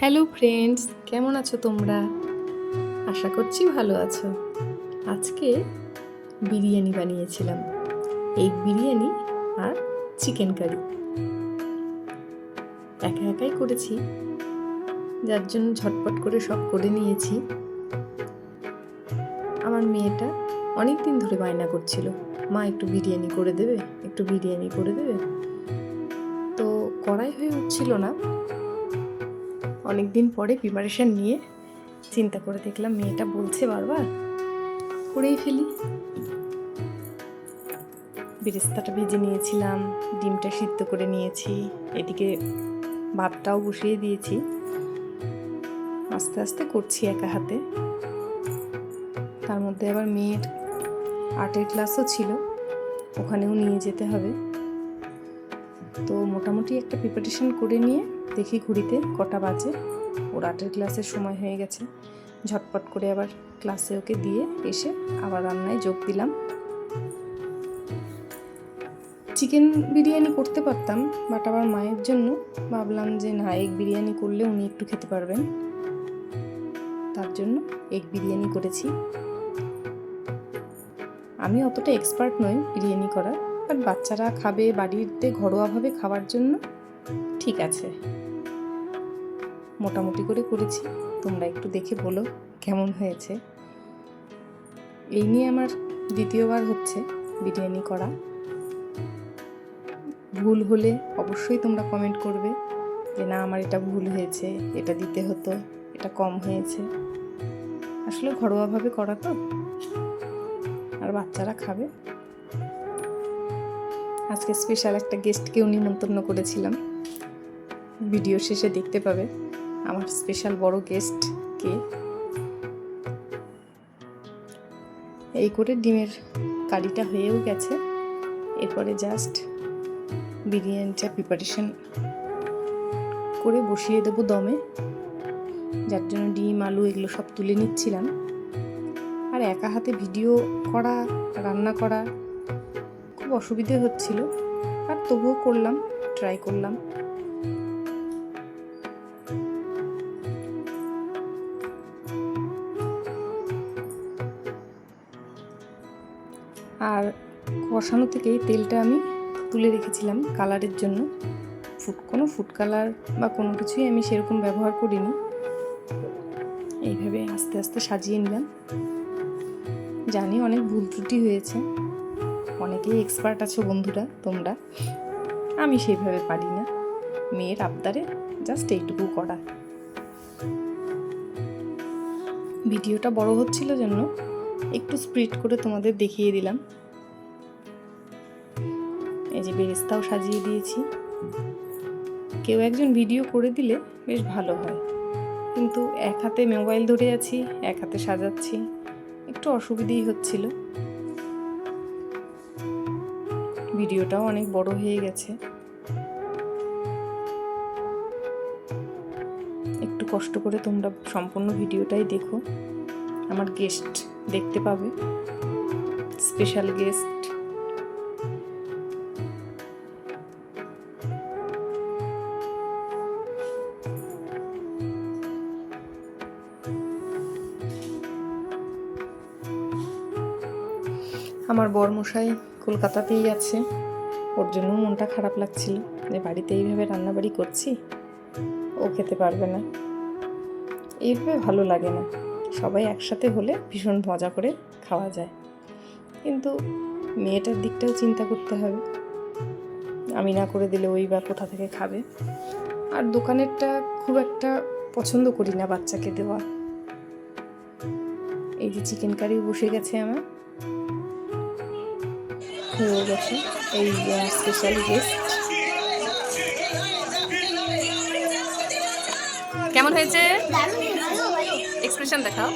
Hello friends, কেমন আছো তোমরা? আশা করছি ভালো আছো। আজকে বিরিয়ানি বানিয়েছিলাম, এগ বিরিয়ানি আর চিকেন কারি। একা একাই করেছি, যার জন্য ঝটপট করে সব করে নিয়েছি। আমার মেয়েটা অনেক দিন ধরে বায়না করছিল, মা একটু বিরিয়ানি করে দেবে, একটু বিরিয়ানি করে দেবে। তো করাই হয়ে উঠছিল না। অনেক দিন পরে প্রিপারেশন নিয়ে চিন্তা করে দেখলাম মেয়েটা বলছে বারবার, করেই ফেলি। বেরেস্তাটা ভেজে নিয়েছিলাম, ডিমটা সিদ্ধ করে নিয়েছি, এদিকে ভাতটাও বসিয়ে দিয়েছি। আস্তে আস্তে করছি একা হাতে। তার মধ্যে আবার মেয়ের আর্টের ক্লাসও ছিল, ওখানেও নিয়ে যেতে হবে। তো মোটামুটি একটা প্রিপারেশন করে নিয়ে দেখি ঘুড়িতে কটা বাজে। ওর আর্টের ক্লাসের সময় হয়ে গেছে। ঝটপট করে আবার ক্লাসে ওকে দিয়ে এসে আবার রান্নায় যোগ দিলাম। চিকেন বিরিয়ানি করতে পারতাম, বাট আবার মায়ের জন্য ভাবলাম যে না, এগ বিরিয়ানি করলে উনি একটু খেতে পারবেন, তার জন্য এগ বিরিয়ানি করেছি। আমি অতটা এক্সপার্ট নই বিরিয়ানি করার, বাট বাচ্চারা খাবে, বাড়িতে ঘরোয়াভাবে খাওয়ার জন্য ঠিক আছে। মোটামুটি করে করেছি, তোমরা একটু দেখে বলো কেমন হয়েছে। এই নিয়ে আমার দ্বিতীয়বার হচ্ছে বিরিয়ানি করা। ভুল হলে অবশ্যই তোমরা কমেন্ট করবে যে না, আমার এটা ভুল হয়েছে, এটা দিতে হতো, এটা কম হয়েছে। আসলে ঘরোয়াভাবে করা তো, আর বাচ্চারা খাবে। আজকে স্পেশাল একটা গেস্টকেও নিমন্ত্রণ করেছিলাম, ভিডিও শেষে দেখতে পাবে আমার স্পেশাল বড় গেস্ট কে। এই করে ডিমের কারিটা হয়েও গেছে। এরপরে জাস্ট বিরিয়ানিটা প্রিপারেশন করে বসিয়ে দেবো দমে, যার জন্য ডিম আলু এগুলো সব তুলে নিচ্ছিলাম। আর একা হাতে ভিডিও করা, রান্না করা খুব অসুবিধে হচ্ছিল, আর তবুও করলাম, ট্রাই করলাম। আর কষানো থেকেই তেলটা আমি তুলে রেখেছিলাম কালারের জন্য। কোনো ফুড কালার বা কোনো কিছুই আমি সেরকম ব্যবহার করিনি। এইভাবে আস্তে আস্তে সাজিয়ে নিলাম। জানি অনেক ভুল ত্রুটি হয়েছে, অনেকেই এক্সপার্ট আছো বন্ধুরা তোমরা, আমি সেইভাবে পারি না। মেয়ের আবদারে জাস্ট এইটুকু করা। ভিডিওটা বড় হচ্ছিল জন্য একটু স্প্লিট করে তোমাদের দেখিয়ে দিলাম। এই যে বেরেস্তাও সাজিয়ে দিয়েছি। কেউ একজন ভিডিও করে দিলে বেশ ভালো হয়, কিন্তু এক হাতে মোবাইল ধরে আছি, এক হাতে সাজাচ্ছি, একটু অসুবিধেই হচ্ছিল। ভিডিওটাও অনেক বড় হয়ে গেছে। একটু কষ্ট করে তোমরা সম্পূর্ণ ভিডিওটাই দেখো, আমার গেস্ট দেখতে পাবে, স্পেশাল গেস্ট। আমার বরমশাই কলকাতাতেই আছে, ওর জন্য মনটা খারাপ লাগছিল যে বাড়িতে এইভাবে রান্নাবাড়ি করছি, ও খেতে পারবে না। এইভাবে ভালো লাগে না। সবাই একসাথে হলে ভীষণ মজা করে খাওয়া যায়, কিন্তু মেয়েটার দিকটাও চিন্তা করতে হবে। আমি না করে দিলে ওই বা কোথা থেকে খাবে। আর দোকানেরটা খুব একটা পছন্দ করি না বাচ্চাকে দেওয়া। এই যে চিকেন কারিও বসে গেছে, আমার হয়ে গেছে। এই স্পেশাল গেস্ট। কেমন হয়েছে? এক্সপ্রেশন দেখাও,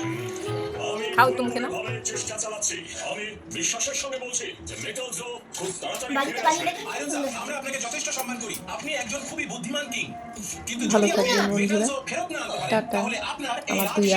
খাও তুমি কেন? ভালো থাকবেন বন্ধুরা, টাটা। আমার দুই